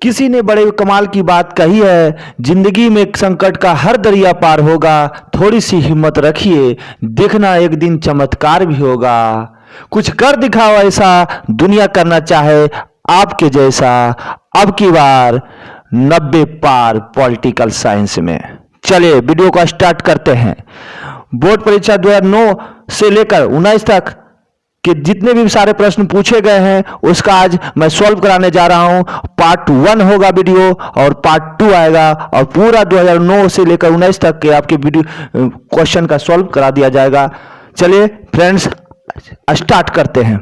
किसी ने बड़े कमाल की बात कही है, जिंदगी में संकट का हर दरिया पार होगा, थोड़ी सी हिम्मत रखिए, देखना एक दिन चमत्कार भी होगा। कुछ कर दिखाओ ऐसा, दुनिया करना चाहे आपके जैसा। अब की बार 90 पार पॉलिटिकल साइंस में। चलिए वीडियो को स्टार्ट करते हैं। बोर्ड परीक्षा 2009 से लेकर 19 तक कि जितने भी सारे प्रश्न पूछे गए हैं उसका आज मैं सॉल्व कराने जा रहा हूं। पार्ट 1 होगा वीडियो और पार्ट 2 आएगा और पूरा 2009 से लेकर 19 तक के आपके वीडियो क्वेश्चन का सॉल्व करा दिया जाएगा। चलिए फ्रेंड्स स्टार्ट करते हैं।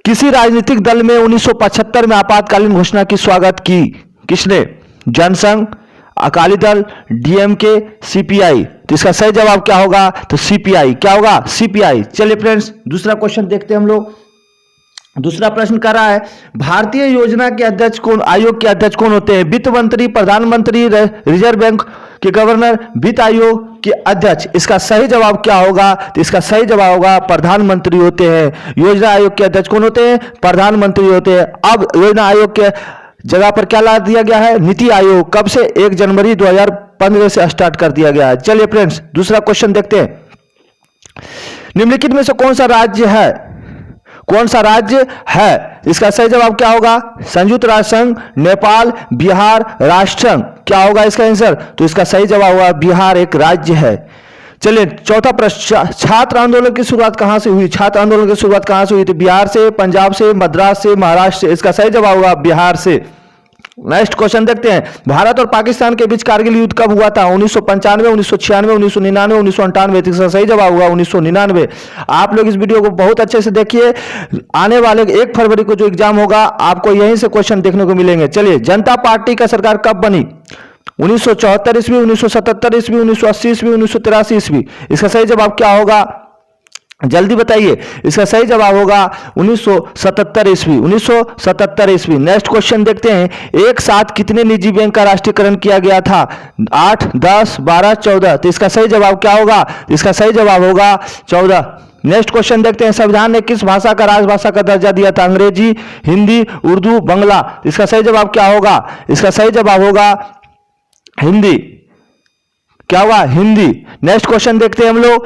किसी राजनीतिक दल में 1975 में आपातकालीन घोषणा की स्वागत की किसने? Jansangh, Akali Dal, DMK, CPI. तो इसका सही जवाब क्या होगा? तो सीपीआई। क्या होगा? सीपीआई। चलिए फ्रेंड्स दूसरा क्वेश्चन देखते हैं हम लोग। दूसरा प्रश्न कर रहा है, भारतीय योजना के अध्यक्ष कौन, आयोग के अध्यक्ष कौन होते हैं? वित्त मंत्री, प्रधानमंत्री, रिजर्व बैंक के गवर्नर, वित्त आयोग के अध्यक्ष। इसका सही जवाब क्या होगा? तो इसका सही जवाब होगा प्रधानमंत्री होते हैं। योजना आयोग के अध्यक्ष कौन होते हैं? प्रधानमंत्री होते हैं। अब योजना आयोग के जगह पर क्या ला दिया गया है? नीति आयोग। कब से? 1 जनवरी 2015 से स्टार्ट कर दिया गया है। चलिए फ्रेंड्स दूसरा क्वेश्चन देखते हैं। निम्नलिखित में से कौन सा राज्य है? कौन सा राज्य है? इसका सही जवाब क्या होगा? संयुक्त राष्ट्र संघ, नेपाल, बिहार, राष्ट्र संघ। क्या होगा इसका आंसर? तो इसका सही जवाब होगा बिहार एक राज्य है। चलिए चौथा प्रश्न, छात्र आंदोलन की शुरुआत कहां से हुई? छात्र आंदोलन की शुरुआत कहां से हुई थी? बिहार से, पंजाब से, मद्रास से, महाराष्ट्र से। इसका सही जवाब होगा बिहार से। नेक्स्ट क्वेश्चन देखते हैं। भारत और पाकिस्तान के बीच कारगिल युद्ध कब हुआ था? 1995, 1996, 1999, 1998। इसका सही जवाब होगा 1999। आप लोग इस वीडियो को बहुत अच्छे से देखिए। आने वाले 1 फरवरी को जो एग्जाम होगा आपको यहीं से क्वेश्चन देखने को मिलेंगे। चलिए, जनता पार्टी का सरकार कब बनी? 1974 ईस्वी, 1977 ईस्वी, 1980 ईस्वी, 1983 ईस्वी। इसका सही जवाब क्या होगा? जल्दी बताइए। इसका सही जवाब होगा 1977 ईस्वी। 1977 ईस्वी। नेक्स्ट क्वेश्चन देखते हैं। एक साथ कितने निजी बैंक का राष्ट्रीयकरण किया गया था? 8, 10, 12, 14। तो इसका सही जवाब क्या होगा? इसका सही जवाब होगा 14। नेक्स्ट क्वेश्चन देखते हैं। संविधान ने किस भाषा का राजभाषा का दर्जा दिया था? अंग्रेजी, हिंदी, उर्दू, बांग्ला। इसका सही जवाब क्या होगा? इसका सही जवाब होगा हिंदी। क्या होगा? हिंदी। नेक्स्ट क्वेश्चन देखते हैं हम लोग।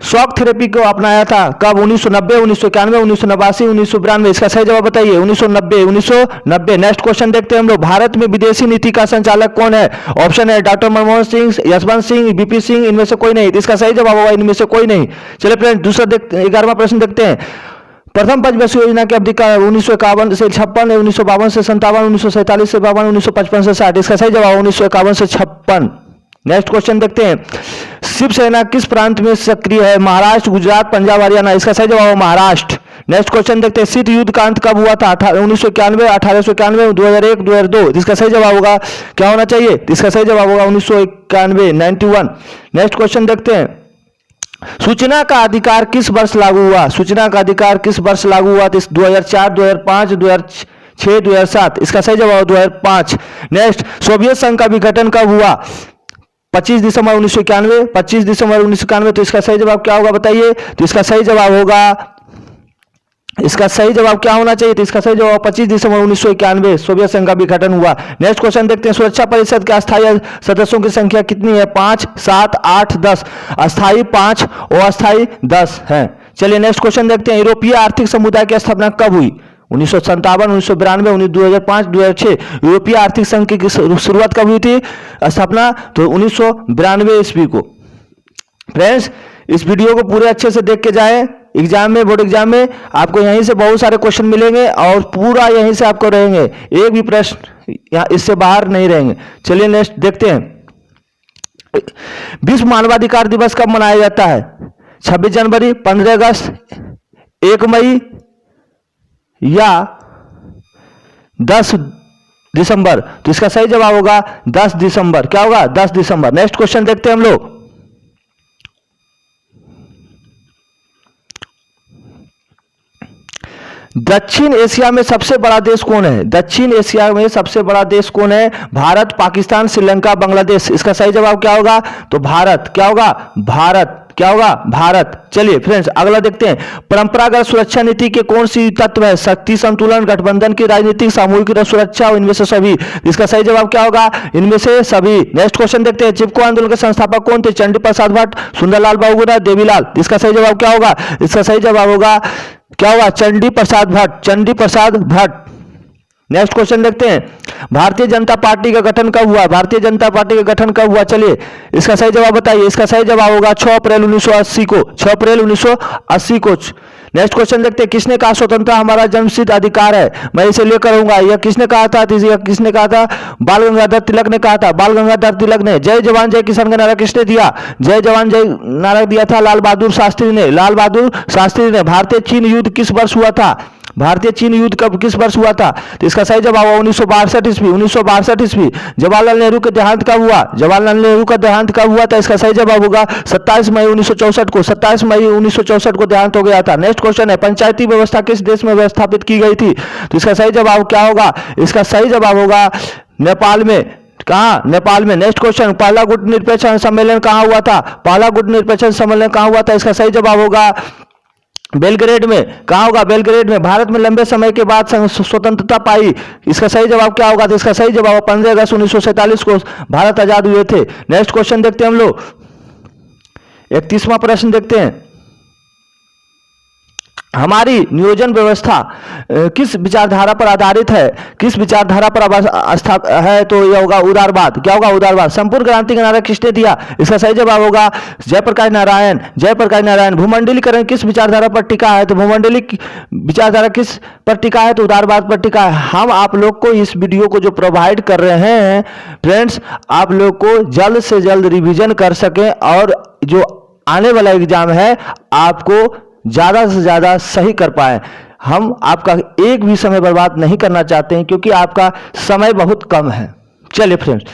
शॉक थेरेपी को अपनाया था कब? 1990, 1991, 1989, 1992। इसका सही जवाब बताइए। 1990, 1990। नेक्स्ट क्वेश्चन देखते हैं हम लोग। भारत में विदेशी नीति का संचालक कौन है? ऑप्शन है डॉक्टर मनमोहन सिंह, यशवंत सिंह, बीपी सिंह। इनमें से कोई नहीं। इसका सही जवाब होगा इनमें से कोई नहीं। चलिए फ्रेंड दूसरा देखते हैं। 11वां प्रश्न देखते हैं। प्रथम पंचवर्षीय योजना की अवधि का 1951 से 56, 1952 से 57, 1947 से 52, 1955 से 60। इसका सही जवाब 1951 से 56। नेक्स्ट क्वेश्चन देखते हैं। शिवसेना किस प्रांत में सक्रिय है? महाराष्ट्र, गुजरात, पंजाब, हरियाणा। इसका सही जवाब महाराष्ट्र। नेक्स्ट क्वेश्चन देखते हैं। शीत युद्ध का अंत कब हुआ था? 1991, 1891, 2001, 2002। इसका सही जवाब होगा क्या होना चाहिए? इसका सही जवाब होगा 1991, 91। नेक्स्ट क्वेश्चन देखते हैं। सूचना का अधिकार किस वर्ष लागू हुआ? सूचना का अधिकार किस वर्ष लागू हुआ? 2004, 2005, 2006, 2007। इसका सही जवाब 2005। नेक्स्ट, सोवियत संघ का विघटन कब हुआ? 25 दिसंबर 1991, 25 दिसंबर 1991। तो इसका सही जवाब क्या होगा बताइए? तो इसका सही जवाब होगा, इसका सही जवाब क्या होना चाहिए? तो इसका सही जवाब 25 दिसंबर 1991 सोवियत संघ का विघटन हुआ। नेक्स्ट क्वेश्चन देखते हैं। सुरक्षा परिषद के अस्थायी सदस्यों की संख्या कितनी है? 5, 7, 8, 10। अस्थायी 5 और अस्थायी 10 है। चलिए नेक्स्ट क्वेश्चन देखते हैं। यूरोपीय आर्थिक समुदाय की स्थापना कब हुई? 1957, 1992, 2005, 2006। यूरोपीय आर्थिक संघ की शुरुआत कब हुई थी? स्थापना तो 1992 ईस्वी को। फ्रेंड्स इस वीडियो को पूरे अच्छे से देख के जाएं। एग्जाम में, बोर्ड एग्जाम में आपको यहीं से बहुत सारे क्वेश्चन मिलेंगे और पूरा यहीं से आपको रहेंगे। एक भी प्रश्न यहाँ इससे बाहर नहीं रहेंगे। चलिए नेक्स्ट देखते हैं। विश्व मानवाधिकार दिवस कब मनाया जाता है? 26 जनवरी, 15 अगस्त, 1 मई या 10 दिसंबर। तो इसका सही जवाब होगा 10 दिसंबर। क्या होगा? 10 दिसंबर। नेक्स्ट क्वेश्चन देखते हैं हम लोग। दक्षिण एशिया में सबसे बड़ा देश कौन है? दक्षिण एशिया में सबसे बड़ा देश कौन है? भारत, पाकिस्तान, श्रीलंका, बांग्लादेश। इसका सही जवाब क्या होगा? तो भारत। क्या होगा? भारत। क्या होगा? भारत। चलिए फ्रेंड्स अगला देखते हैं, परंपरागत सुरक्षा नीति के कौन सी तत्व है? शक्ति संतुलन, गठबंधन की राजनीतिक, सामूहिक सुरक्षा, इनमें से सभी। इसका सही जवाब क्या होगा? इनमें से सभी। नेक्स्ट क्वेश्चन देखते हैं, चिपको आंदोलन के संस्थापक कौन थे? चंडी प्रसाद भट्ट, सुंदरलाल बहुगुणा, देवीलाल। इसका सही जवाब क्या होगा? इसका सही जवाब होगा क्या होगा? चंडी प्रसाद भट्ट, चंडी प्रसाद भट्ट। नेक्स्ट क्वेश्चन देखते हैं, भारतीय जनता पार्टी का गठन कब हुआ? भारतीय जनता पार्टी का गठन कब हुआ? चलिए इसका सही जवाब बताइए। इसका सही जवाब होगा 6 अप्रैल 1980 को, 6 अप्रैल 1980 को। नेक्स्ट क्वेश्चन देखते हैं, किसने कहा स्वतंत्रता हमारा जन्मसिद्ध अधिकार है? मैं इसे लेकर आऊंगा। यह किसने कहा था? किसने कहा था? बाल गंगाधर तिलक ने कहा था, बाल गंगाधर तिलक ने। जय जवान जय किसान का नारा किसने दिया? जय जवान जय नारा दिया था लाल बहादुर शास्त्री ने, लाल बहादुर शास्त्री ने। भारतीय चीन युद्ध किस वर्ष हुआ था? भारतीय चीन युद्ध कब किस वर्ष हुआ था? तो इसका सही जवाब होगा 1962 ईस्वी, 1962 ईस्वी। जवाहरलाल नेहरू का देहांत कब हुआ? जवाहरलाल नेहरू का देहांत कब हुआ था? इसका सही जवाब होगा 27 मई 1964 को, 27 मई 1964 को देहांत हो गया था। नेक्स्ट क्वेश्चन है, पंचायती व्यवस्था किस देश में व्यवस्थापित की गई थी? तो इसका सही जवाब क्या होगा? इसका सही जवाब होगा नेपाल में। कहा? नेपाल में। नेक्स्ट क्वेश्चन, पहला गुट निरपेक्ष सम्मेलन कहाँ हुआ था? पहला गुट निरपेक्ष सम्मेलन कहाँ हुआ था? इसका सही जवाब होगा बेलग्रेड में। कहाँ होगा? बेलग्रेड में। भारत में लंबे समय के बाद स्वतंत्रता पाई, इसका सही जवाब क्या होगा? तो इसका सही जवाब 15 अगस्त 1947 को भारत आजाद हुए थे। नेक्स्ट क्वेश्चन देखते हैं हम लोग, 31वां प्रश्न देखते हैं, हमारी नियोजन व्यवस्था किस विचारधारा पर आधारित है? किस विचारधारा पर है? तो यह होगा उदारवाद। क्या होगा? उदारवाद। संपूर्ण क्रांति का नारा किसने दिया? इसका सही जवाब होगा जयप्रकाश नारायण, जयप्रकाश नारायण। भूमंडलीकरण किस विचारधारा पर टिका है? तो भूमंडली विचारधारा किस पर टिका है? तो उदारवाद पर टिका है। हम आप लोग को इस वीडियो को जो प्रोवाइड कर रहे हैं फ्रेंड्स, आप लोग को जल्द से जल्द रिवीजन कर सकें और जो आने वाला एग्जाम है आपको ज्यादा से ज्यादा सही कर पाए। हम आपका एक भी समय बर्बाद नहीं करना चाहते हैं क्योंकि आपका समय बहुत कम है। चलिए फ्रेंड्स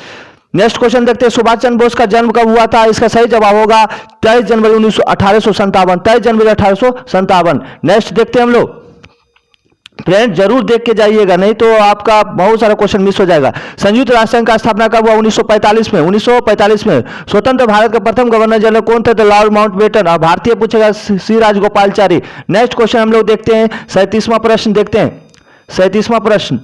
नेक्स्ट क्वेश्चन देखते हैं, सुभाष चंद्र बोस का जन्म कब हुआ था? इसका सही जवाब होगा 23 जनवरी 1857, 23 जनवरी 1857। नेक्स्ट देखते हैं हम लोग, फ्रेंड जरूर देख के जाइएगा नहीं तो आपका बहुत सारा क्वेश्चन मिस हो जाएगा। संयुक्त राष्ट्र संघ का स्थापना कब हुआ? 1945 में, 1945 में। स्वतंत्र भारत का प्रथम गवर्नर जनरल कौन थे? तो लॉर्ड माउंटबेटन। और भारतीय पूछेगा सी राजगोपालचारी। नेक्स्ट क्वेश्चन हम लोग देखते हैं, 37वां प्रश्न देखते हैं, 37वां प्रश्न,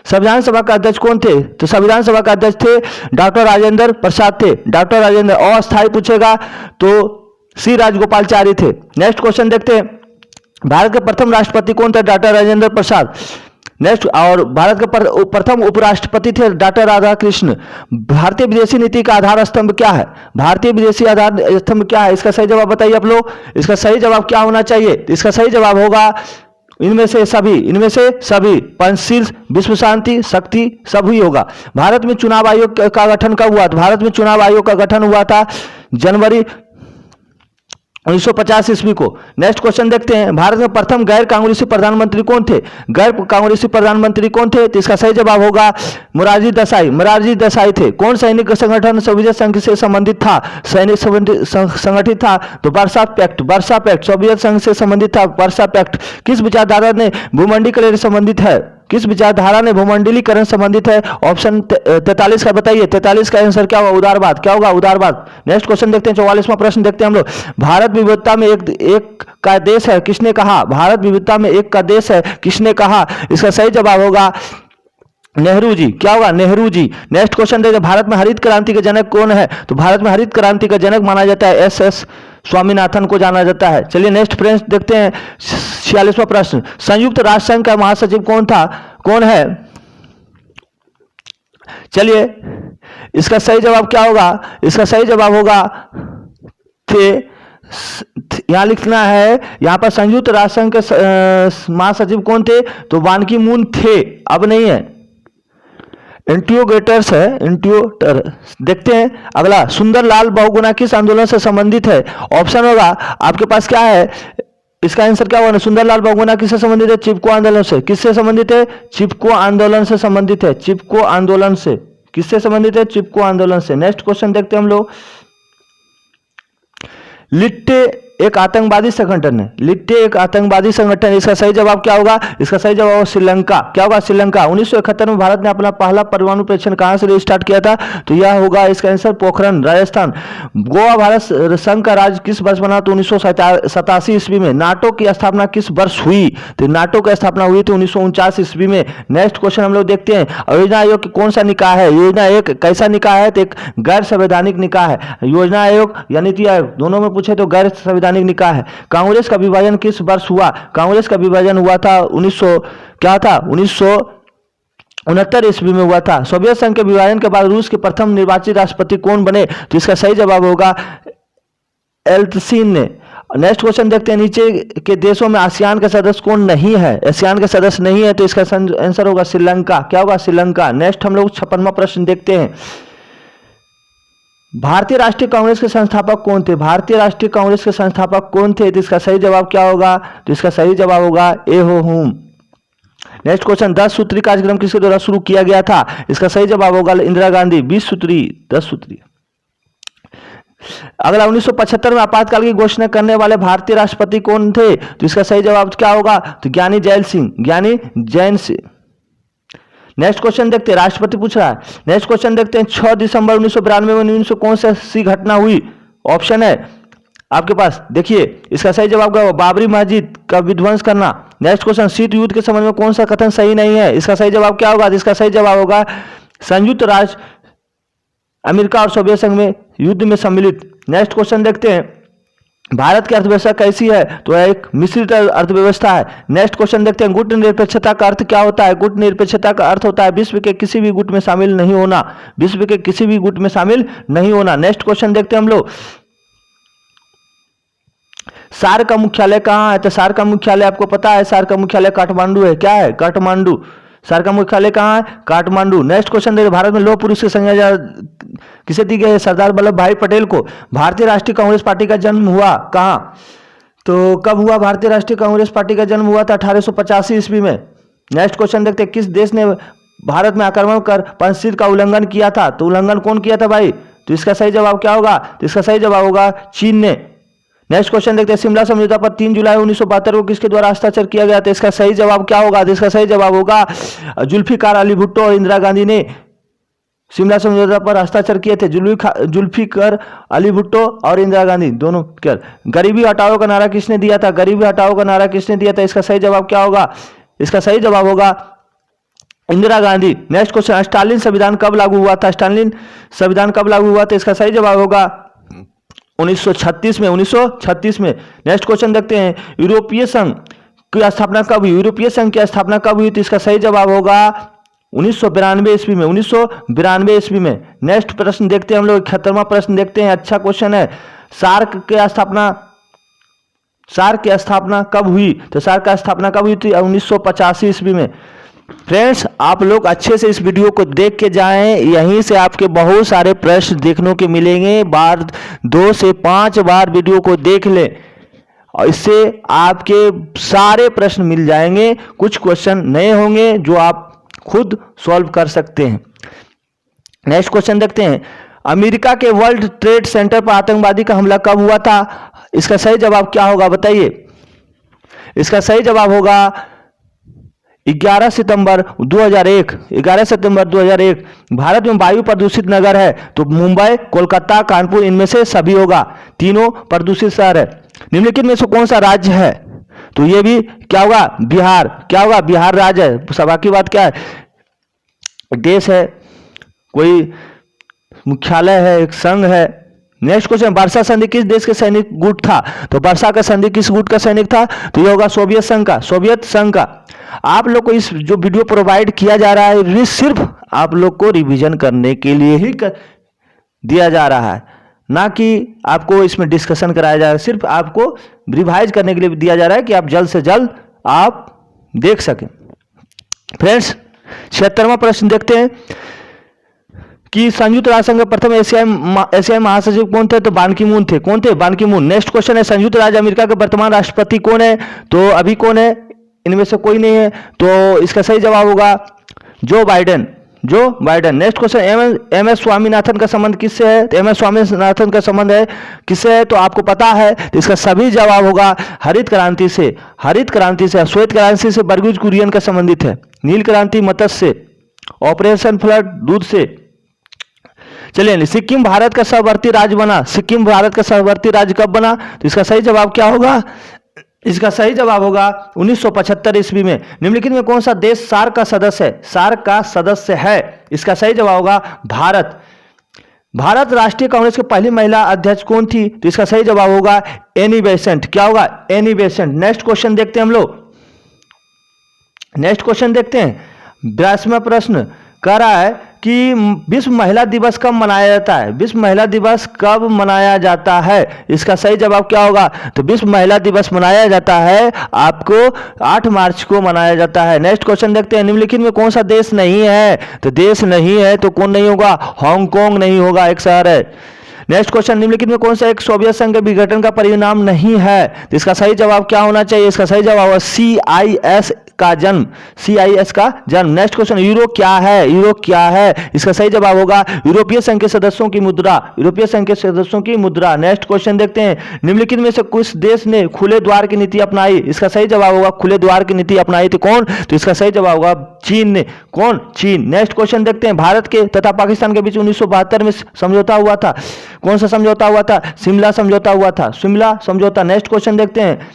संविधान सभा का अध्यक्ष कौन थे? तो संविधान सभा का अध्यक्ष थे डॉक्टर राजेंद्र प्रसाद थे, डॉक्टर राजेंद्र। अस्थायी पूछेगा तो सी राजगोपालचारी थे। नेक्स्ट क्वेश्चन देखते हैं, भारत के प्रथम राष्ट्रपति कौन थे? डॉक्टर राजेंद्र प्रसाद। नेक्स्ट, और भारत के प्रथम उपराष्ट्रपति थे डॉक्टर राधाकृष्ण। भारतीय विदेशी नीति का आधार स्तंभ क्या है? भारतीय विदेशी आधार स्तंभ क्या है? इसका सही जवाब बताइए आप लोग। इसका सही जवाब क्या होना चाहिए? इसका सही जवाब होगा इनमें से सभी, इनमें से सभी। पंचशील, विश्व शांति, शक्ति, सभी होगा। भारत में चुनाव आयोग का गठन कब हुआ? भारत में चुनाव आयोग का गठन हुआ था जनवरी 1950 ईस्वी को। नेक्स्ट क्वेश्चन देखते हैं, भारत में प्रथम गैर कांग्रेसी प्रधानमंत्री कौन थे? गैर कांग्रेसी प्रधानमंत्री कौन थे? तो इसका सही जवाब होगा मोरारजी देसाई, मोरारजी देसाई थे। कौन सैनिक संगठन सोवियत संघ से संबंधित था? सैनिक संगठित था तो वर्सा पैक्ट, वर्सा पैक्ट सोवियत संघ से संबंधित था, वर्सा पैक्ट। किस विचारधारा ने भूमंडलीकरण संबंधित है? किस विचारधारा ने भूमंडलीकरण संबंधित है? ऑप्शन 43 का बताइए। 43 का आंसर क्या होगा? उदारवाद। क्या होगा? उदारवाद। नेक्स्ट क्वेश्चन देखते हैं, 44वां प्रश्न देखते हैं हम लोग, भारत विविधता में एक का देश है किसने कहा? भारत विविधता में एक का देश है किसने कहा? इसका सही जवाब होगा नेहरू जी। क्या होगा? नेहरू जी। नेक्स्ट क्वेश्चन देखते हैं, भारत में हरित क्रांति का जनक कौन है? तो भारत में हरित क्रांति का जनक माना जाता है एस स्वामीनाथन को जाना जाता है। चलिए नेक्स्ट फ्रेंड्स देखते हैं, 46वां प्रश्न, संयुक्त राष्ट्र संघ का महासचिव कौन था? कौन है? चलिए इसका सही जवाब क्या होगा? इसका सही जवाब होगा थे, यहां लिखना है, यहां पर संयुक्त राष्ट्र संघ के महासचिव कौन थे? तो बान की मून थे, अब नहीं है, इंट्रोगेटर्स है, इंट्रोगर। देखते हैं अगला, सुंदरलाल बहुगुणा किस आंदोलन से संबंधित है? ऑप्शन होगा आपके पास क्या है? इसका आंसर क्या होगा? सुंदरलाल बहुगुणा किससे संबंधित है? चिपको आंदोलन से। किससे संबंधित है? चिपको आंदोलन से संबंधित है, चिपको आंदोलन से। किससे संबंधित है? चिपको आंदोलन से। नेक्स्ट क्वेश्चन देखते हैं हम लोग, लिट्टे एक आतंकवादी संगठन है। लिट्टे एक आतंकवादी संगठन है। इसका सही जवाब क्या होगा? इसका सही जवाब होगा श्रीलंका। क्या होगा? श्रीलंका। 1971 में भारत ने अपना पहला परमाणु परीक्षण कहां से स्टार्ट किया था? तो यह होगा इसका आंसर पोखरण, राजस्थान। गोवा भारत संघ का राज्य किस वर्ष बना? तो 1987 ईस्वी में। नाटो की स्थापना किस वर्ष हुई? तो नाटो की स्थापना हुई थी 1949 ईस्वी में। नेक्स्ट क्वेश्चन हम लोग देखते हैं, योजना आयोग की कौन सा निकाय है? योजना एक कैसा निकाय है? तो एक गैर संवैधानिक निकाय है। योजना आयोग या नीति आयोग दोनों में पूछे तो गैर संवैधानिक निकाय है। कांग्रेस का विभाजन किस वर्ष हुआ? कांग्रेस का विभाजन हुआ था 1969 ईस्वी में हुआ था। सोवियत संघ के विभाजन के बाद रूस के प्रथम निर्वाचित राष्ट्रपति कौन बने? तो इसका सही जवाब होगा एल्त्सिन ने। नेक्स्ट क्वेश्चन देखते हैं, नीचे के देशों में आसियान के सदस्य कौन नहीं है? आसियान के सदस्य नहीं है तो इसका आंसर होगा श्रीलंका। क्या होगा? श्रीलंका। नेक्स्ट हम लोग 56वां प्रश्न देखते हैं, भारतीय राष्ट्रीय कांग्रेस के संस्थापक कौन थे? भारतीय राष्ट्रीय कांग्रेस के संस्थापक कौन थे? तो इसका सही जवाब क्या होगा? तो इसका सही जवाब होगा एहो हुम। नेक्स्ट क्वेश्चन, 10 सूत्री कार्यक्रम किसके द्वारा शुरू किया गया था? इसका सही जवाब होगा इंदिरा गांधी। 20 सूत्री 10 सूत्री। अगला 1975 में आपातकाल की घोषणा करने वाले भारतीय राष्ट्रपति कौन थे? तो इसका सही जवाब क्या होगा? तो ज्ञानी जैल सिंह, ज्ञानी जैन सिंह। नेक्स्ट क्वेश्चन देखते हैं, राष्ट्रपति पूछ रहा है। नेक्स्ट क्वेश्चन देखते हैं, 6 दिसंबर 1992 में न्यून से कौन सी घटना हुई? ऑप्शन है आपके पास, देखिए इसका सही जवाब क्या होगा? बाबरी मस्जिद का विध्वंस करना। नेक्स्ट क्वेश्चन, शीत युद्ध के संबंध में कौन सा कथन सही नहीं है? इसका सही जवाब क्या होगा? इसका सही जवाब होगा संयुक्त राष्ट्र अमेरिका और सोवियत संघ में युद्ध में सम्मिलित। नेक्स्ट क्वेश्चन देखते हैं, भारत की अर्थव्यवस्था कैसी है? तो एक मिश्रित अर्थव्यवस्था है। नेक्स्ट क्वेश्चन देखते हैं, गुट निरपेक्षता का अर्थ क्या होता है? गुट निरपेक्षता का अर्थ होता है विश्व के किसी भी गुट में शामिल नहीं होना। विश्व के किसी भी गुट में शामिल नहीं होना। नेक्स्ट क्वेश्चन देखते हैं हम लोग, सार्क का मुख्यालय कहाँ है? तो सार्क का मुख्यालय आपको पता है, सार्क का मुख्यालय काठमांडू है। क्या है? काठमांडू। सार्क का मुख्यालय कहाँ है? काठमांडू। नेक्स्ट क्वेश्चन देखिए, भारत में लौह पुरुष की संज्ञा किसे दी गई है? सरदार वल्लभ भाई पटेल को। भारतीय राष्ट्रीय कांग्रेस पार्टी का जन्म हुआ कहाँ? तो कब हुआ भारतीय राष्ट्रीय कांग्रेस पार्टी का जन्म? हुआ था 1885 ईस्वी में। नेक्स्ट क्वेश्चन देखते हैं, किस देश ने भारत में आक्रमण कर पंचशील का उल्लंघन किया था? तो उल्लंघन कौन किया था भाई? तो इसका सही जवाब क्या होगा? तो इसका सही जवाब होगा चीन ने। नेक्स्ट क्वेश्चन देखते हैं, शिमला समझौता पर 3 जुलाई 1972 को किसके द्वारा हस्ताक्षर किया गया था? इसका सही जवाब क्या होगा? इसका सही जवाब होगा जुल्फिकार अली भुट्टो और इंदिरा गांधी ने शिमला समझौता पर हस्ताक्षर किए थे। जुल्फिकार अली भुट्टो और इंदिरा गांधी दोनों। गरीबी हटाओ का नारा किसने दिया था? गरीबी हटाओ का नारा किसने दिया था? इसका सही जवाब क्या होगा? इसका सही जवाब होगा Indira Gandhi. Next question, Stalin संविधान कब लागू हुआ था? स्टालिन संविधान कब लागू हुआ था? इसका सही जवाब होगा 1936 में। 1936 में। नेक्स्ट क्वेश्चन देखते हैं, यूरोपीय संघ की स्थापना कब हुई? यूरोपीय संघ की स्थापना कब हुई? तो इसका सही जवाब होगा 1992 ईस्वी में। 1992 ईस्वी में। नेक्स्ट प्रश्न देखते हैं हम लोग, 71वां प्रश्न देखते हैं। अच्छा क्वेश्चन है, सार्क की स्थापना कब हुई? तो सार्क की स्थापना कब हुई थी? 1985 ईस्वी में। फ्रेंड्स, आप लोग अच्छे से इस वीडियो को देख के जाएं, यहीं से आपके बहुत सारे प्रश्न देखने को मिलेंगे। 2 से 5 बार वीडियो को देख लें और इससे आपके सारे प्रश्न मिल जाएंगे। कुछ क्वेश्चन नए होंगे जो आप खुद सॉल्व कर सकते हैं। नेक्स्ट क्वेश्चन देखते हैं, अमेरिका के वर्ल्ड ट्रेड सेंटर पर आतंकवादी का हमला कब हुआ था? इसका सही जवाब क्या होगा बताइए? इसका सही जवाब होगा 11 सितंबर 2001। 11 सितंबर 2001। भारत में वायु प्रदूषित नगर है तो मुंबई, कोलकाता, कानपुर, इनमें से सभी होगा। तीनों प्रदूषित शहर है। निम्नलिखित में से कौन सा राज्य है? तो ये भी क्या होगा? बिहार। क्या होगा? बिहार राज्य है। सभा की बात क्या है? देश है, कोई मुख्यालय है, एक संघ है। नेक्स्ट क्वेश्चन, वर्षा संधि किस देश के सैनिक गुट था? तो वर्षा का संधि किस गुट का सैनिक था? तो ये होगा सोवियत संघ का। सोवियत संघ का। आप लोग को इस जो वीडियो प्रोवाइड किया जा रहा है ये सिर्फ आप लोग को रिवीजन करने के लिए ही दिया जा रहा है, ना कि आपको इसमें डिस्कशन कराया जा रहा है। सिर्फ आपको रिवाइज करने के लिए दिया जा रहा है कि आप जल्द से जल्द आप देख सकें। फ्रेंड्स, 76वां प्रश्न देखते हैं कि संयुक्त राष्ट्र संघ के प्रथम एशियाई महासचिव कौन थे? तो बान की मून थे। कौन थे? बान की मून। नेक्स्ट क्वेश्चन है, संयुक्त राज्य अमेरिका के वर्तमान राष्ट्रपति कौन है? तो अभी कौन है? इनमें से कोई नहीं है तो इसका सही जवाब होगा Joe Biden. Joe Biden. Next question, M S Swaminathan का संबंध किससे है? तो एम एस स्वामीनाथन का संबंध है किससे है? तो आपको पता है, तो इसका सभी जवाब होगा हरित क्रांति से। हरित क्रांति से, श्वेत क्रांति से बर्गुज कुरियन का संबंधित है। नील क्रांति मत्स्य से, ऑपरेशन फ्लड दूध से। चलिए, सिक्किम भारत का सहवर्ती राज्य बना। सिक्किम भारत का सहवर्ती राज्य कब बना? तो इसका सही जवाब क्या होगा? इसका सही जवाब होगा 1975 ईस्वी में। निम्नलिखित में कौन सा देश सार्क का सदस्य है? सार्क का सदस्य है। इसका सही जवाब होगा भारत। भारत राष्ट्रीय कांग्रेस की पहली महिला अध्यक्ष कौन थी? तो इसका सही जवाब होगा एनी बेसेंट। क्या होगा? Annie Besant. नेक्स्ट क्वेश्चन देखते हैं हम लोग। नेक्स्ट क्वेश्चन देखते हैं। 82वां प्रश्न कह रहा है कि विश्व महिला दिवस कब मनाया जाता है? विश्व महिला दिवस कब मनाया जाता है? इसका सही जवाब क्या होगा? तो विश्व महिला दिवस मनाया जाता है आपको 8 मार्च को मनाया जाता है। नेक्स्ट क्वेश्चन देखते हैं। निम्नलिखित में कौन सा देश नहीं है? तो देश नहीं है तो कौन नहीं होगा? हांगकांग नहीं होगा, एक शहर है। नेक्स्ट क्वेश्चन, निम्नलिखित में कौन सा एक सोवियत संघ के विघटन का परिणाम नहीं है? तो इसका सही जवाब क्या होना चाहिए? इसका सही जवाब होगा CIS का जन्म। CIS का जन्म। नेक्स्ट क्वेश्चन, यूरो क्या है? यूरो क्या है? इसका सही जवाब होगा यूरोपीय संघ के सदस्यों की मुद्रा। यूरोपीय संघ के सदस्यों की मुद्रा। नेक्स्ट क्वेश्चन देखते हैं। निम्नलिखित में से किस देश ने खुले द्वार की नीति अपनाई? इसका सही जवाब होगा खुले द्वार की नीति अपनाई थी कौन? तो इसका सही जवाब होगा चीन ने। कौन? चीन। नेक्स्ट क्वेश्चन देखते हैं। भारत के तथा पाकिस्तान के बीच 1972 में समझौता हुआ था। कौन सा समझौता हुआ था? शिमला समझौता हुआ था। शिमला समझौता। नेक्स्ट क्वेश्चन देखते हैं।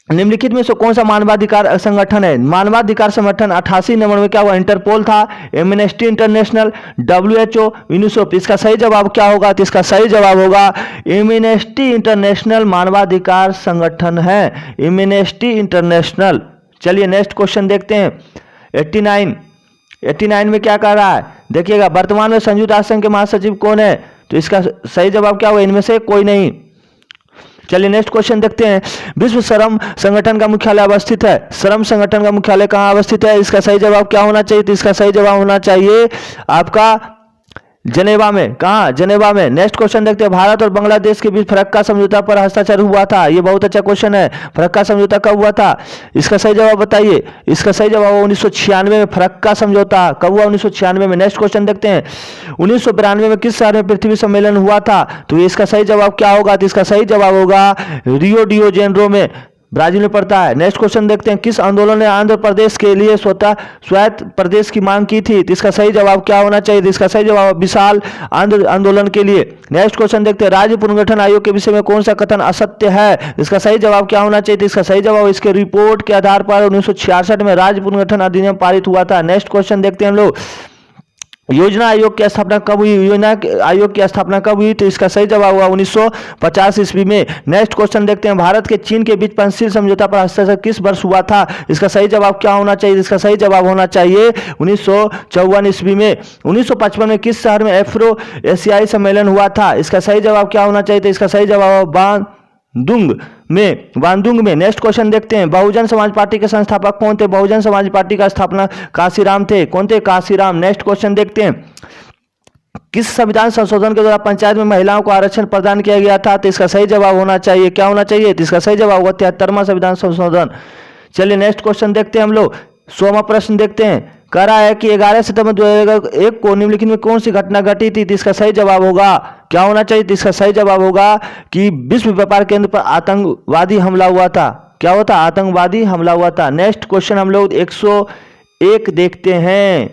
निम्नलिखित में से कौन सा मानवाधिकार संगठन है? मानवाधिकार संगठन 88 नंबर में क्या हुआ? इंटरपोल था, एमनेस्टी इंटरनेशनल, WHO, यूनिसेफ। इसका सही जवाब क्या होगा? तो इसका सही जवाब होगा एमनेस्टी इंटरनेशनल मानवाधिकार संगठन है। Amnesty international. चलिए नेक्स्ट क्वेश्चन देखते हैं। 89 में क्या कह रहा है? देखिएगा, वर्तमान में संयुक्त राष्ट्र संघ के महासचिव कौन है? तो इसका सही जवाब क्या होगा? इनमें से कोई नहीं। चलिए नेक्स्ट क्वेश्चन देखते हैं। विश्व श्रम संगठन का मुख्यालय अवस्थित है। श्रम संगठन का मुख्यालय कहाँ अवस्थित है? इसका सही जवाब क्या होना चाहिए? तो इसका सही जवाब होना चाहिए आपका जनेवा में। कहाँ? जनेवा में। नेक्स्ट क्वेश्चन देखते हैं। भारत और बांग्लादेश के बीच फरक्का समझौता पर हस्ताक्षर हुआ था। ये बहुत अच्छा क्वेश्चन है। फरक्का समझौता कब हुआ था? इसका सही जवाब बताइए। इसका सही जवाब 1996 में। फरक्का समझौता कब हुआ? 1996 में। नेक्स्ट क्वेश्चन देखते हैं। 1992 में किस शहर में पृथ्वी सम्मेलन हुआ था? तो इसका सही जवाब क्या होगा? तो इसका सही जवाब होगा रियो डी जेनेरो में, ब्राजील में पड़ता है। नेक्स्ट क्वेश्चन देखते हैं। किस आंदोलन ने आंध्र प्रदेश के लिए स्वायत्त प्रदेश की मांग की थी? तो इसका सही जवाब क्या होना चाहिए? तो इसका सही जवाब विशाल आंध्र आंदोलन के लिए। नेक्स्ट क्वेश्चन देखते हैं। राज्य पुनर्गठन आयोग के विषय में कौन सा कथन असत्य है? इसका सही जवाब क्या होना चाहिए? तो इसका सही जवाब इसके रिपोर्ट के आधार पर 1966 में राज्य पुनर्गठन अधिनियम पारित हुआ था। नेक्स्ट क्वेश्चन देखते हैं हम लोग। योजना आयोग की स्थापना कब हुई? योजना आयोग की स्थापना कब हुई? तो इसका सही जवाब हुआ 1950 ईस्वी में। नेक्स्ट क्वेश्चन देखते हैं। भारत के चीन के बीच पंचशील समझौता पर हस्ताक्षर किस वर्ष हुआ था? इसका सही जवाब क्या होना चाहिए? इसका सही जवाब होना चाहिए 1954 ईस्वी में। 1955 में किस शहर में एफ्रो एशियाई सम्मेलन हुआ था? इसका सही जवाब क्या होना चाहिए? तो इसका सही जवाब बांदुंग में। नेक्स्ट क्वेश्चन देखते हैं। बहुजन समाज पार्टी के संस्थापक कौन थे? बहुजन समाज पार्टी का स्थापना काशीराम थे। कौन थे? काशीराम। नेक्स्ट क्वेश्चन देखते हैं। किस संविधान संशोधन के द्वारा पंचायत में महिलाओं को आरक्षण प्रदान किया गया था? तो इसका सही जवाब होना चाहिए, क्या होना चाहिए? तो इसका सही जवाब होगा 73वां संविधान संशोधन। चलिए नेक्स्ट क्वेश्चन देखते हैं हम लोग। 100वां प्रश्न देखते हैं। कह रहा है कि 11 सितंबर 2001 को निम्नलिखित में कौन सी घटना घटी थी? तो इसका सही जवाब होगा क्या होना चाहिए? तो इसका सही जवाब होगा कि विश्व व्यापार केंद्र पर आतंकवादी हमला हुआ था। क्या हुआ था? आतंकवादी हमला हुआ था। नेक्स्ट क्वेश्चन हम लोग 101 देखते हैं।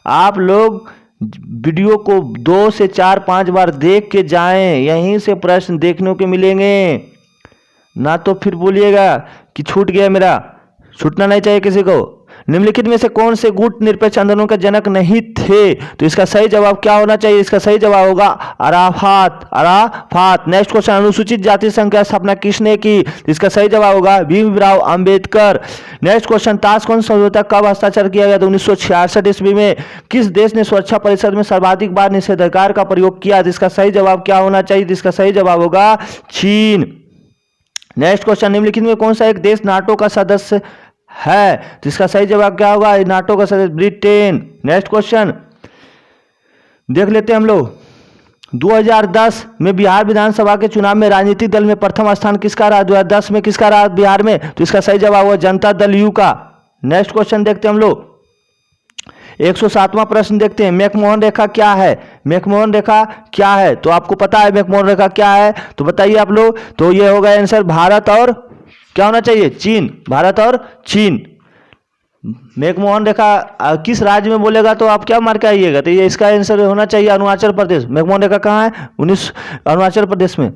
आप लोग वीडियो को 2 से 4-5 बार देख के जाएं, यहीं से प्रश्न देखने को मिलेंगे, ना तो फिर बोलिएगा कि छूट गया मेरा। छूटना नहीं चाहिए किसी को। निम्नलिखित में से कौन से गुट निरपेक्ष आंदोलन के जनक नहीं थे? तो इसका सही जवाब क्या होना चाहिए? इसका सही जवाब होगा अराफात। Next question. अनुसूचित जाति संघ की स्थापना किसने की? इसका सही जवाब होगा Bhimrao Ambedkar. Next question. Tashkent समझौता कब हस्ताक्षर किया गया? 1966 ईस्वी में। किस देश ने सुरक्षा परिषद में सर्वाधिक बार निषेधाधिकार का प्रयोग किया? इसका सही जवाब क्या होना चाहिए? इसका सही जवाब होगा चीन। Next question. निम्नलिखित में कौन सा एक देश नाटो का सदस्य है? तो इसका सही जवाब क्या होगा? नाटो का सदस्य ब्रिटेन। नेक्स्ट क्वेश्चन देख लेते हैं हम लोग। 2010 में बिहार विधानसभा के चुनाव में राजनीतिक दल में प्रथम स्थान किसका रहा? 2010 में किसका रहा बिहार में? तो इसका सही जवाब होगा जनता दल यू का। नेक्स्ट क्वेश्चन देखते हैं हम लोग। 107वां प्रश्न देखते हैं, मैकमोहन रेखा क्या है? मैकमोहन रेखा क्या है? तो आपको पता है मैकमोहन रेखा क्या है, तो बताइए आप लोग। तो ये होगा आंसर भारत और क्या होना चाहिए? चीन। भारत और चीन। मैकमोहन रेखा किस राज्य में बोलेगा तो आप क्या मार के आइएगा, तो ये इसका आंसर होना चाहिए अरुणाचल प्रदेश। मैकमोहन रेखा कहाँ है? अरुणाचल प्रदेश में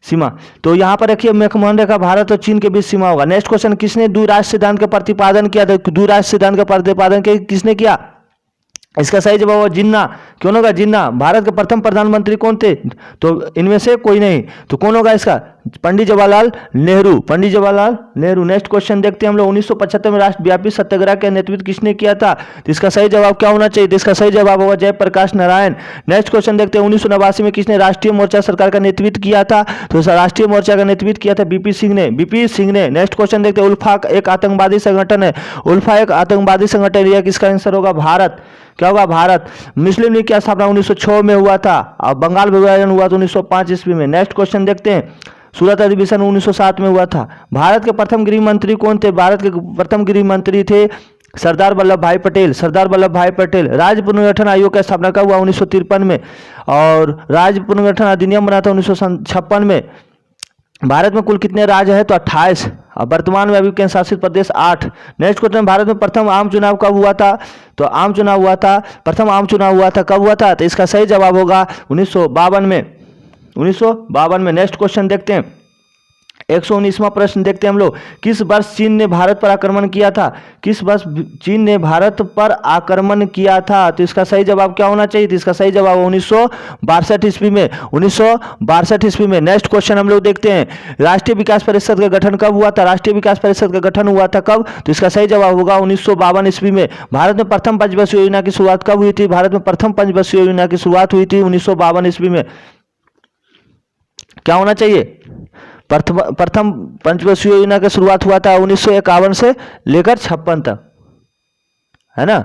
सीमा। तो यहाँ पर रखिए मैकमोहन रेखा भारत और चीन के बीच सीमा होगा। नेक्स्ट क्वेश्चन, किसने द्विराष्ट्र सिद्धांत का प्रतिपादन किया था? द्विराष्ट्र सिद्धांत का प्रतिपादन किसने किया? इसका सही जवाब होगा जिन्ना। कौन होगा? जिन्ना। भारत के प्रथम प्रधानमंत्री कौन थे? तो इनमें से कोई नहीं, तो कौन होगा इसका? पंडित जवाहरलाल नेहरू। पंडित जवाहरलाल नेहरू। नेक्स्ट क्वेश्चन देखते हैं हम लोग, 1975 में राष्ट्रव्यापी सत्याग्रह का नेतृत्व किसने किया था? तो इसका सही जवाब क्या होना चाहिए? तो इसका सही जवाब होगा जयप्रकाश नारायण। नेक्स्ट क्वेश्चन देखते हैं, 1989 में किसने राष्ट्रीय मोर्चा सरकार का नेतृत्व किया था? तो राष्ट्रीय मोर्चा का नेतृत्व किया था बीपी सिंह ने। बीपी सिंह ने। नेक्स्ट क्वेश्चन देखते हैं, उल्फा एक आतंकवादी संगठन है। उल्फा एक आतंकवादी संगठन है, किसका आंसर होगा? भारत। क्या होगा? भारत। मुस्लिम लीग की स्थापना 1906 में हुआ था और बंगाल विभाजन हुआ था 1905 ईस्वी में। नेक्स्ट क्वेश्चन देखते हैं, सूरत अधिवेशन 1907 में हुआ था। भारत के प्रथम गृह मंत्री कौन थे? भारत के प्रथम गृह मंत्री थे सरदार वल्लभ भाई पटेल। सरदार वल्लभ भाई पटेल। राज्य पुनर्गठन आयोग का स्थापना कब हुआ? 1953 में। और राज्य पुनर्गठन अधिनियम बना था 1956 में। भारत में कुल कितने राज्य हैं? तो 28। वर्तमान में अभी केंद्र शासित प्रदेश 8। नेक्स्ट क्वेश्चन, भारत में प्रथम आम चुनाव कब हुआ था? तो आम चुनाव हुआ था, प्रथम आम चुनाव हुआ था, कब हुआ था? तो इसका सही जवाब होगा 1952 में। 1952 में। नेक्स्ट क्वेश्चन देखते हैं, 119वां प्रश्न देखते हैं हम लोग, किस वर्ष चीन ने भारत पर आक्रमण किया था? किस वर्ष चीन ने भारत पर आक्रमण किया था? तो इसका सही जवाब क्या होना चाहिए? तो इसका सही जवाब 1962 ईस्वी में। 1962 ईस्वी में। नेक्स्ट क्वेश्चन हम लोग देखते हैं, राष्ट्रीय विकास परिषद का गठन कब हुआ था? राष्ट्रीय विकास परिषद का गठन हुआ था कब? तो इसका सही जवाब होगा 1952 ईस्वी में। भारत में प्रथम पंचवर्षीय योजना की शुरुआत कब हुई थी? भारत में प्रथम पंचवर्षीय योजना की शुरुआत हुई थी 1952 ईस्वी में। क्या होना चाहिए? प्रथम पंचवर्षीय योजना की शुरुआत हुआ था 1951 से लेकर 56 तक, है ना।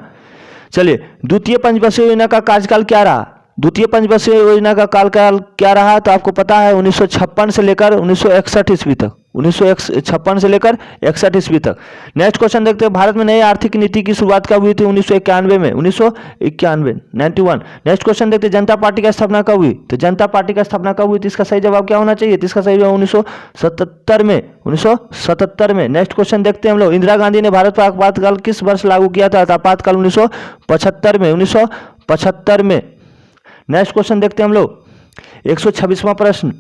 चलिए, द्वितीय पंचवर्षीय योजना का कार्यकाल क्या रहा? द्वितीय पंचवर्षीय योजना का कार्यकाल क्या रहा? तो आपको पता है 1956 से लेकर 1961 ईस्वी तक। 1956 से लेकर 61 ईस्वी तक। नेक्स्ट क्वेश्चन देखते हैं, भारत में नई आर्थिक नीति की शुरुआत कब हुई थी? 1991 में। 1991 91। नेक्स्ट क्वेश्चन देखते हैं, जनता पार्टी की स्थापना कब हुई? तो जनता पार्टी की स्थापना कब हुई थी? इसका सही जवाब क्या होना चाहिए? इसका सही जवाब 1977 में। 1977 में। नेक्स्ट क्वेश्चन देखते हैं हम लोग, इंदिरा गांधी ने भारत पर आपातकाल किस वर्ष लागू किया था? आपातकाल 1975 में। 1975 में। नेक्स्ट क्वेश्चन देखते हैं हम लोग, 126वां प्रश्न,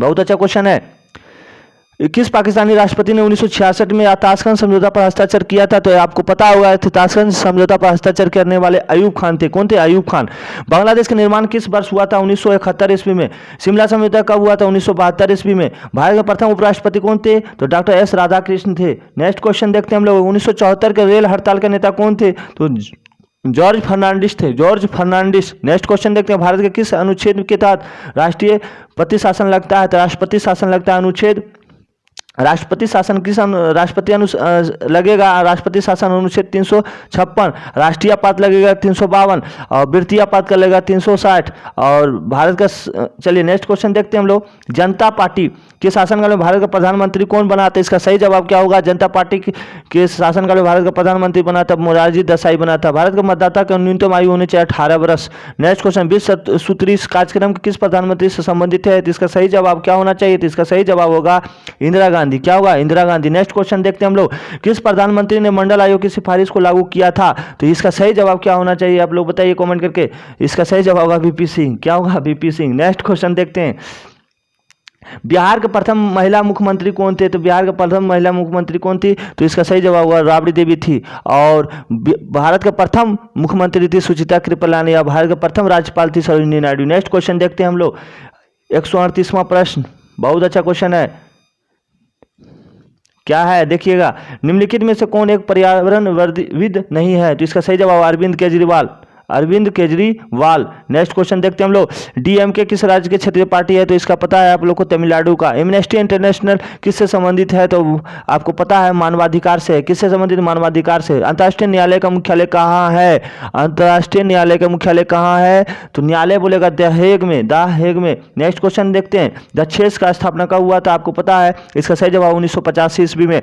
बहुत अच्छा क्वेश्चन है। किस पाकिस्तानी राष्ट्रपति ने 1966 में ताशकंद समझौता पर हस्ताक्षर किया था? तो आपको पता होगा ताशकंद समझौता पर हस्ताक्षर करने वाले अयूब खान थे। कौन थे? अयूब खान। बांग्लादेश का निर्माण किस वर्ष हुआ था? 1971 ईस्वी में। शिमला समझौता कब हुआ था? 1972 ईस्वी में। भारत के प्रथम उपराष्ट्रपति कौन थे? तो डॉक्टर एस राधाकृष्ण थे। नेक्स्ट क्वेश्चन देखते हैं हम लोग, 1974 के रेल हड़ताल के नेता कौन थे? तो जॉर्ज फर्नांडिस थे। जॉर्ज फर्नांडिस। नेक्स्ट क्वेश्चन देखते हैं, भारत के किस अनुच्छेद के तहत राष्ट्रपति शासन लगता है? तो राष्ट्रपति शासन लगता है अनुच्छेद, राष्ट्रपति शासन किस लगेगा? राष्ट्रपति शासन अनुच्छेद 356। राष्ट्रीय आपात लगेगा 352 और वृत्तीय आपात का लगेगा 360। और भारत का, चलिए नेक्स्ट क्वेश्चन देखते हैं हम लोग, जनता पार्टी के शासनकाल में भारत का प्रधानमंत्री कौन बना था? इसका सही जवाब क्या होगा? जनता पार्टी के शासनकाल में भारत का प्रधानमंत्री बना था मोरारजी देसाई बना था। भारत के मतदाता का न्यूनतम आयु होनी चाहिए 18 वर्ष। नेक्स्ट क्वेश्चन, 20 सूत्री कार्यक्रम किस प्रधानमंत्री से संबंधित है? तो इसका सही जवाब क्या होना चाहिए? तो इसका सही जवाब होगा इंदिरा गांधी। क्या होगा? इंदिरा गांधी। नेक्स्ट क्वेश्चन देखते हैं हम लोग, किस प्रधानमंत्री ने मंडल आयोग की सिफारिश को लागू किया था? तो इसका सही जवाब क्या होना चाहिए? आप लोग बताइए कमेंट करके। इसका सही जवाब होगा वीपी सिंह। क्या होगा? वीपी सिंह। नेक्स्ट क्वेश्चन देखते हैं, बिहार के प्रथम महिला मुख्यमंत्री कौन थे? तो बिहार के प्रथम महिला मुख्यमंत्री कौन थी? तो इसका सही जवाब होगा राबड़ी देवी थी। और भारत के प्रथम मुख्यमंत्री थी सुचिता कृपलानी। और भारत के प्रथम राज्यपाल थी सरोजिनी नायडू। नेक्स्ट क्वेश्चन देखते हैं हम लोग, 138वां प्रश्न, बहुत अच्छा क्वेश्चन है। क्या है? देखिएगा, निम्नलिखित में से कौन एक पर्यावरणविद नहीं है? तो इसका सही जवाब अरविंद केजरीवाल। अरविंद केजरीवाल। नेक्स्ट क्वेश्चन देखते हैं हम लोग, डीएमके किस राज्य की क्षेत्रीय पार्टी है? तो इसका पता है आप लोग को, तमिलनाडु का। एमनेस्टी इंटरनेशनल किससे संबंधित है? तो आपको पता है मानवाधिकार से। किससे संबंधित? मानवाधिकार से। अंतर्राष्ट्रीय न्यायालय का मुख्यालय कहाँ है? अंतर्राष्ट्रीय न्यायालय का मुख्यालय कहाँ है? तो न्यायालय बोलेगा द हेग में, द हेग में। नेक्स्ट क्वेश्चन देखते हैं, दक्षेस का स्थापना कब हुआ था? आपको पता है, इसका सही जवाब 1985 ईस्वी में।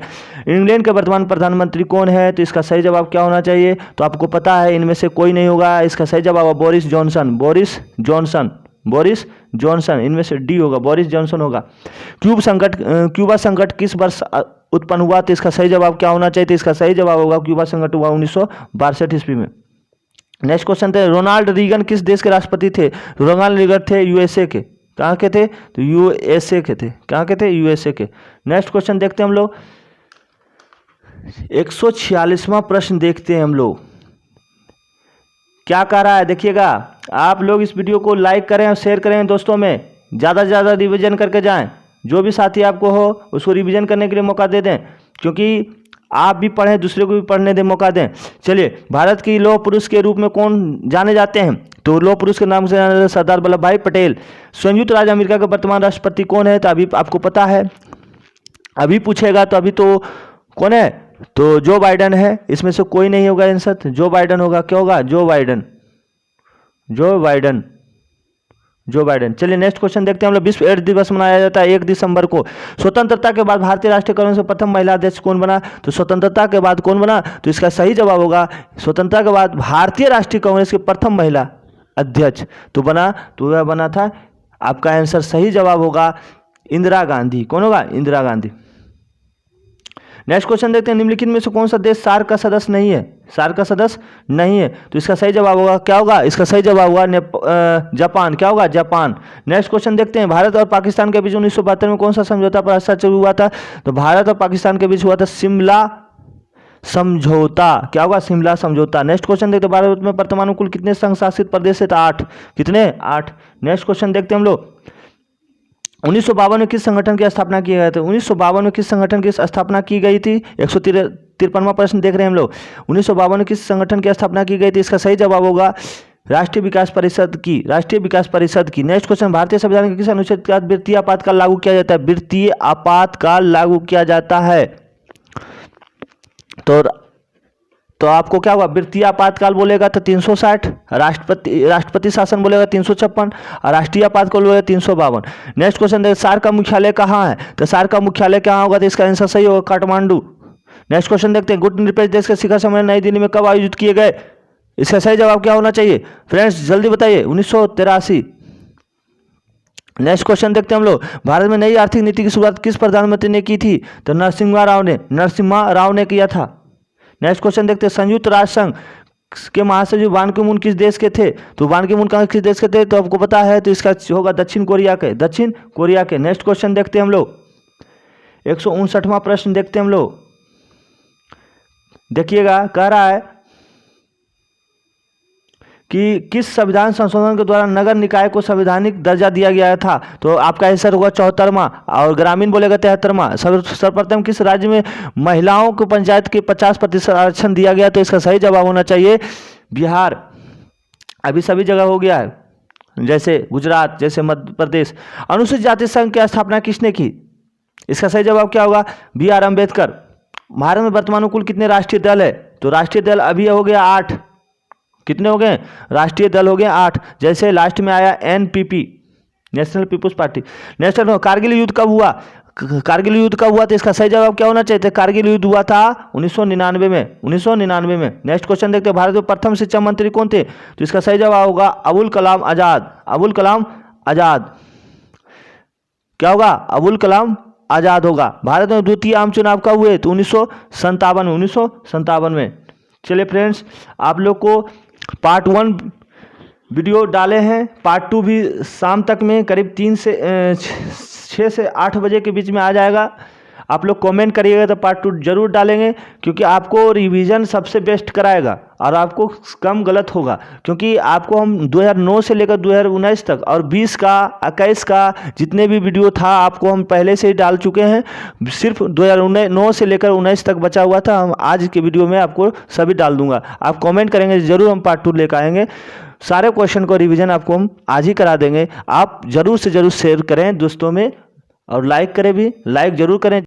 इंग्लैंड के वर्तमान प्रधानमंत्री कौन है? तो इसका सही जवाब क्या होना चाहिए? तो आपको पता है इनमें से कोई नहीं होगा, इसका सही जवाब है Boris Johnson. Boris Johnson, Boris Johnson, इनमें से डी होगा, बोरिस जॉनसन होगा। क्यूबा संकट किस वर्ष उत्पन्न हुआ? तो इसका सही जवाब क्या होना चाहिए? तो इसका सही जवाब होगा क्यूबा संकट हुआ 1962 ईस्वी में। नेक्स्ट क्वेश्चन थे, रोनाल्ड रीगन किस देश के राष्ट्रपति थे? रोनाल्ड रीगन थे यूएसए के। कहाँ के थे? तो यूएसए के थे। कहाँ के थे? यूएसए के। नेक्स्ट क्वेश्चन देखते हैं हम लोग, 146वां प्रश्न देखते हैं हम लोग, क्या कह रहा है देखिएगा। आप लोग इस वीडियो को लाइक करें और शेयर करें दोस्तों में, ज़्यादा से ज़्यादा रिवीजन करके जाएं। जो भी साथी आपको हो उसको रिवीजन करने के लिए मौका दे दें, क्योंकि आप भी पढ़ें, दूसरे को भी पढ़ने दें, मौका दें। चलिए, भारत की लौह पुरुष के रूप में कौन जाने जाते हैं? तो लौह पुरुष के नाम से जाने जाते हैं सरदार वल्लभ भाई पटेल। संयुक्त राज्य अमेरिका के वर्तमान राष्ट्रपति कौन है? तो अभी आपको पता है, अभी पूछेगा तो अभी तो कौन है? तो जो बाइडन है। इसमें से कोई नहीं होगा आंसर, जो बाइडन होगा। क्या होगा? जो बाइडन, जो बाइडन, जो बाइडन। चलिए नेक्स्ट क्वेश्चन देखते हैं हम लोग, विश्व एड्स दिवस मनाया जाता है 1 दिसंबर को। स्वतंत्रता के बाद भारतीय राष्ट्रीय कांग्रेस में प्रथम महिला अध्यक्ष कौन बना? तो स्वतंत्रता के बाद कौन बना? तो इसका सही जवाब होगा, स्वतंत्रता के बाद भारतीय राष्ट्रीय कांग्रेस की प्रथम महिला अध्यक्ष तो वह बना था, आपका आंसर सही जवाब होगा इंदिरा गांधी। कौन होगा? इंदिरा गांधी। नेक्स्ट क्वेश्चन देखते हैं, निम्नलिखित में से कौन सा देश सार्क का सदस्य नहीं है? सार्क का सदस्य नहीं है, तो इसका सही जवाब होगा, क्या होगा? इसका सही जवाब होगा जापान। क्या होगा? जापान। नेक्स्ट क्वेश्चन देखते हैं, भारत और पाकिस्तान के बीच 1972 में कौन सा समझौता पर हस्ताक्षर हुआ था? तो भारत और पाकिस्तान के बीच हुआ था शिमला समझौता। क्या होगा? शिमला समझौता। नेक्स्ट क्वेश्चन देखते हैं, भारत में वर्तमान कुल कितने संघ शासित प्रदेश है? तो 8। कितने? 8। नेक्स्ट क्वेश्चन देखते हैं हम लोग, 1952 में किस संगठन की स्थापना की गई थी? 1952 में किस संगठन की स्थापना की गई थी? 153वां प्रश्न देख रहे हैं हम लोग, 1952 में किस संगठन की स्थापना की गई थी? इसका सही जवाब होगा राष्ट्रीय विकास परिषद की। राष्ट्रीय विकास परिषद की। नेक्स्ट क्वेश्चन, भारतीय संविधान के किस अनुच्छेद के तहत वित्तीय आपातकाल लागू किया जाता है? वित्तीय आपातकाल लागू किया जाता है। तो आपको क्या होगा? वित्तीय आपातकाल बोलेगा तो 360, राष्ट्रपति शासन बोलेगा 356 और राष्ट्रीय आपातकाल बोलेगा 352। नेक्स्ट क्वेश्चन देखिए, सार्क का मुख्यालय कहाँ है? तो सार्क का मुख्यालय कहाँ होगा? तो इसका आंसर सही होगा काठमांडू। नेक्स्ट क्वेश्चन देखते हैं, गुट निरपेक्ष देश के शिखर सम्मेलन नई दिल्ली में कब आयोजित किए गए? इसका सही जवाब क्या होना चाहिए फ्रेंड्स? जल्दी बताइए। 1983। नेक्स्ट क्वेश्चन देखते हैं हम लोग, भारत में नई आर्थिक नीति की शुरुआत किस प्रधानमंत्री ने की थी? तो नरसिम्हा राव ने किया था। नेक्स्ट क्वेश्चन देखते हैं, संयुक्त राष्ट्र संघ के महासचिव बान की मून किस देश के थे? तो बान की मून किस देश के थे? तो आपको पता है, तो इसका होगा दक्षिण कोरिया के। दक्षिण कोरिया के। नेक्स्ट क्वेश्चन देखते हैं हम लोग, 159वां प्रश्न देखते हैं हम लोग, देखिएगा, कह रहा है कि किस संविधान संशोधन के द्वारा नगर निकाय को संवैधानिक दर्जा दिया गया था? तो आपका आंसर होगा 74वां और ग्रामीण बोलेगा 73वां। सर्वप्रथम किस राज्य में महिलाओं को पंचायत के 50% आरक्षण दिया गया? तो इसका सही जवाब होना चाहिए बिहार। अभी सभी जगह हो गया है, जैसे गुजरात, जैसे मध्य प्रदेश। अनुसूचित जाति संघ की स्थापना किसने की? इसका सही जवाब क्या होगा? BR अम्बेडकर। भारत में वर्तमान कुल कितने राष्ट्रीय दल है? तो राष्ट्रीय दल अभी हो गया 8। कितने हो गए? राष्ट्रीय दल हो गए 8। जैसे लास्ट में आया NPP, National People's Party. National Kargil युद्ध कब हुआ? कारगिल युद्ध कब हुआ? तो इसका सही जवाब क्या होना चाहिए? कारगिल युद्ध हुआ था 1999 में। 1999 में। नेक्स्ट क्वेश्चन देखते हैं, भारत में प्रथम शिक्षा मंत्री कौन थे? तो इसका सही जवाब होगा अबुल कलाम आजाद। अबुल कलाम आजाद। क्या होगा? अबुल कलाम आजाद होगा। भारत में द्वितीय आम चुनाव कब हुए? तो 1957 में। चलिए फ्रेंड्स, आप लोग को पार्ट 1 वीडियो डाले हैं, पार्ट 2 भी शाम तक में करीब 6 से 8 बजे के बीच में आ जाएगा। आप लोग कमेंट करिएगा तो पार्ट 2 जरूर डालेंगे, क्योंकि आपको रिवीजन सबसे बेस्ट कराएगा और आपको कम गलत होगा। क्योंकि आपको हम 2009 से लेकर 2019 तक और 20 का 21 का जितने भी वीडियो था आपको हम पहले से ही डाल चुके हैं। सिर्फ 2009 से लेकर 19 तक बचा हुआ था, हम आज के वीडियो में आपको सभी डाल दूंगा। आप कमेंट करेंगे जरूर हम पार्ट 2 लेकर आएंगे। सारे क्वेश्चन को रिवीजन आपको हम आज ही करा देंगे। आप जरूर से जरूर शेयर करें दोस्तों में और लाइक करें भी, लाइक जरूर करें।